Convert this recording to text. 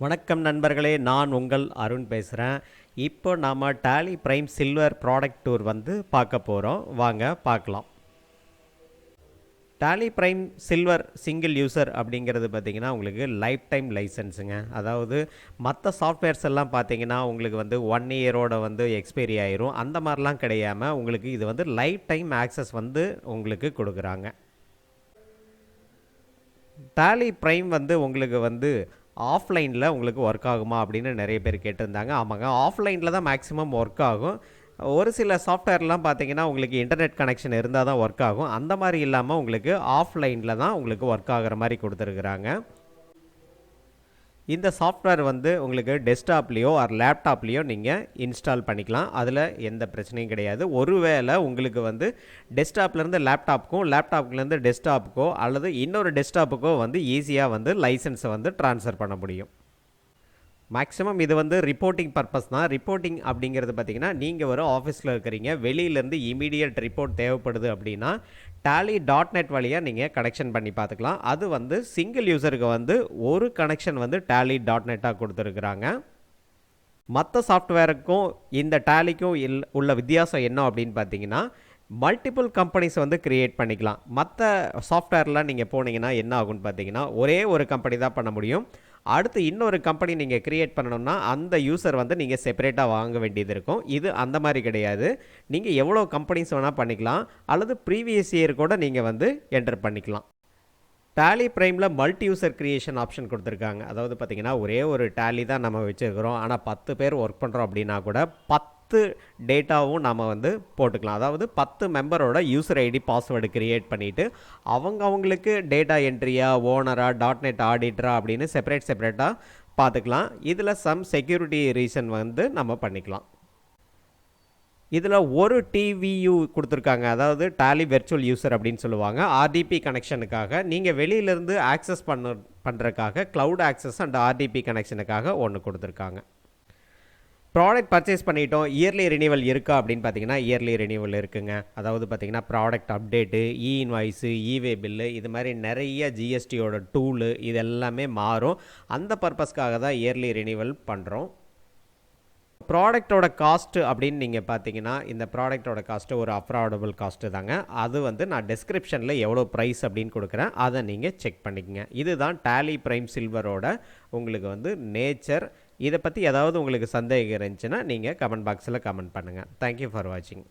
வணக்கம் நண்பர்களே, நான் உங்கள் அருண் பேசுகிறேன். இப்போ நாம் Tally Prime Silver product tour வந்து பார்க்க போகிறோம். வாங்க பார்க்கலாம். Tally Prime Silver single user அப்படிங்கிறது பார்த்திங்கன்னா உங்களுக்கு லைஃப் டைம் லைசன்ஸுங்க. அதாவது மற்ற சாஃப்ட்வேர்ஸ் எல்லாம் பார்த்திங்கன்னா உங்களுக்கு வந்து 1 இயரோட வந்து எக்ஸ்பைரி ஆயிரும். அந்த மாதிரிலாம் கிடையாமல் உங்களுக்கு இது வந்து லைஃப் டைம் ஆக்சஸ் வந்து உங்களுக்கு கொடுக்குறாங்க. டாலி பிரைம் வந்து உங்களுக்கு வந்து ஆஃப்லைனில் உங்களுக்கு ஒர்க் ஆகுமா அப்படின்னு நிறைய பேர் கேட்டிருந்தாங்க. ஆமாங்க, ஆஃப்லைனில் தான் மேக்ஸிமம் ஒர்க் ஆகும். ஒரு சில சாஃப்ட்வேர்லாம் பார்த்தீங்கன்னா உங்களுக்கு இன்டர்நெட் கனெக்ஷன் இருந்தால் தான் ஒர்க் ஆகும். அந்த மாதிரி இல்லாமல் உங்களுக்கு ஆஃப்லைனில் தான் உங்களுக்கு ஒர்க் ஆகிற மாதிரி கொடுத்துருக்குறாங்க. இந்த சாஃப்ட்வேர் வந்து உங்களுக்கு டெஸ்க்டாப்லேயோ ஆர் லேப்டாப்லேயோ நீங்கள் இன்ஸ்டால் பண்ணிக்கலாம். அதில் எந்த பிரச்சனையும் கிடையாது. ஒருவேளை உங்களுக்கு வந்து டெஸ்க்டாப்லேருந்து லேப்டாப்புக்கும் லேப்டாப்லேருந்து டெஸ்க்டாப்புக்கோ அல்லது இன்னொரு டெஸ்க்டாப்புக்கோ வந்து ஈஸியாக வந்து லைசன்ஸை வந்து ட்ரான்ஸ்ஃபர் பண்ண முடியும். மேக்ஸிமம் இது வந்து ரிப்போர்ட்டிங் பர்பஸ் தான். ரிப்போர்ட்டிங் அப்படிங்கிறது பார்த்திங்கன்னா நீங்கள் ஒரு ஆஃபீஸில் இருக்கிறீங்க, வெளியிலேருந்து இமீடியட் ரிப்போர்ட் தேவைப்படுது அப்படின்னா tally.net வழியாக நீங்கள் கனெக்ஷன் பண்ணி பார்த்துக்கலாம். அது வந்து சிங்கிள் யூசருக்கு வந்து ஒரு கனெக்ஷன் வந்து tally.netஆக கொடுத்துருக்குறாங்க. மற்ற சாஃப்ட்வேருக்கும் இந்த டேலிக்கும் உள்ள வித்தியாசம் என்ன அப்படின்னு பார்த்தீங்கன்னா மல்டிபிள் கம்பெனிஸ் வந்து க்ரியேட் பண்ணிக்கலாம். மற்ற சாஃப்ட்வேர்லாம் நீங்கள் போனீங்கன்னா என்ன ஆகும்னு பார்த்தீங்கன்னா ஒரே ஒரு கம்பெனி தான் பண்ண முடியும். அடுத்து இன்னொரு கம்பெனி நீங்கள் க்ரியேட் பண்ணணும்னா அந்த யூசர் வந்து நீங்கள் செப்பரேட்டாக வாங்க வேண்டியது இருக்கும். இது அந்த மாதிரி கிடையாது. நீங்கள் எவ்வளோ கம்பெனிஸ் வேணால் பண்ணிக்கலாம், அல்லது ப்ரீவியஸ் இயர் கூட நீங்கள் வந்து என்டர் பண்ணிக்கலாம். டாலி பிரைமில் மல்டி யூசர் க்ரியேஷன் ஆப்ஷன் கொடுத்துருக்காங்க. அதாவது பார்த்திங்கன்னா ஒரே ஒரு டாலி தான் நம்ம வச்சுருக்கிறோம், ஆனால் 10 பேர் ஒர்க் பண்ணுறோம் அப்படின்னா கூட 10 டேட்டாவும் நம்ம வந்து போட்டுக்கலாம். அதாவது 10 மெம்பரோட யூசர் ஐடி பாஸ்வேர்டு க்ரியேட் பண்ணிவிட்டு அவங்களுக்கு டேட்டா என்ட்ரியா, ஓனரா, .net ஆடிட்டரா அப்படின்னு செப்பரேட்டாக பார்த்துக்கலாம். இதில் சம் செக்யூரிட்டி ரீசன் வந்து நம்ம பண்ணிக்கலாம். இதில் ஒரு டிவியூ கொடுத்துருக்காங்க, அதாவது டாலி வெர்ச்சுவல் யூசர் அப்படின்னு சொல்லுவாங்க. ஆர்டிபி கனெக்ஷனுக்காக நீங்கள் வெளியிலேருந்து ஆக்சஸ் பண்ணுறதுக்காக க்ளவுட் ஆக்சஸ் அண்ட் ஆர்டிபி கனெக்ஷனுக்காக ஒன்று கொடுத்துருக்காங்க. ப்ராடக்ட் பர்ச்சேஸ் பண்ணிட்டோம், இயர்லி ரினிவல் இருக்கா அப்படின்னு பார்த்தீங்கன்னா இயர்லி ரினிவல் இருக்குங்க. அதாவது பார்த்தீங்கன்னா ப்ராடக்ட் அப்டேட்டு, இன்வாய்ஸு, இவே பில்லு, இது மாதிரி நிறைய ஜிஎஸ்டியோட டூலு இது எல்லாமே மாறும். அந்த பர்பஸ்க்காக தான் இயர்லி ரினிவல் பண்ணுறோம். ப்ராடக்டோட காஸ்ட்டு அப்படின்னு நீங்கள் பார்த்தீங்கன்னா இந்த ப்ராடக்டோட காஸ்ட்டு ஒரு அஃபோர்டபுள் காஸ்ட்டு தாங்க. அது வந்து நான் டெஸ்கிரிப்ஷனில் எவ்வளோ ப்ரைஸ் அப்படின்னு கொடுக்குறேன், அதை நீங்கள் செக் பண்ணிக்கங்க. இதுதான் டாலி பிரைம் சில்வரோட உங்களுக்கு வந்து நேச்சர். இதை பற்றி ஏதாவது உங்களுக்கு சந்தேகம் இருந்துச்சுன்னா நீங்கள் கமெண்ட் பாக்ஸில் கமெண்ட் பண்ணுங்கள். தேங்க்யூ ஃபார் வாட்சிங்.